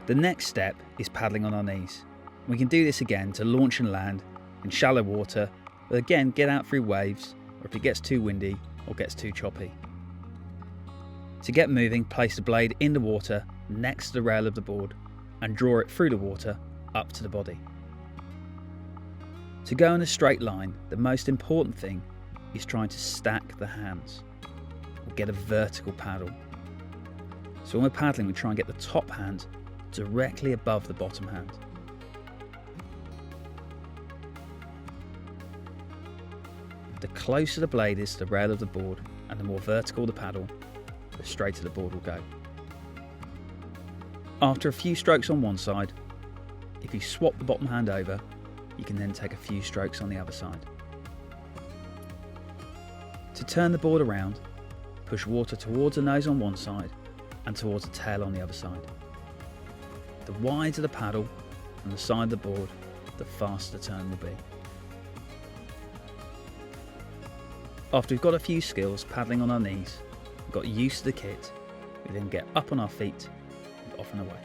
The next step is paddling on our knees. We can do this again to launch and land in shallow water, but again get out through waves, or if it gets too windy or gets too choppy. To get moving, place the blade in the water next to the rail of the board and draw it through the water up to the body. To go in a straight line, the most important thing is trying to stack the hands or get a vertical paddle. So when we're paddling, we try and get the top hand directly above the bottom hand. The closer the blade is to the rail of the board and the more vertical the paddle, the straighter the board will go. After a few strokes on one side, if you swap the bottom hand over, you can then take a few strokes on the other side. To turn the board around, push water towards the nose on one side and towards the tail on the other side. The wider the paddle and the side of the board, the faster the turn will be. After we've got a few skills paddling on our knees, got used to the kit, we then get up on our feet and off and away.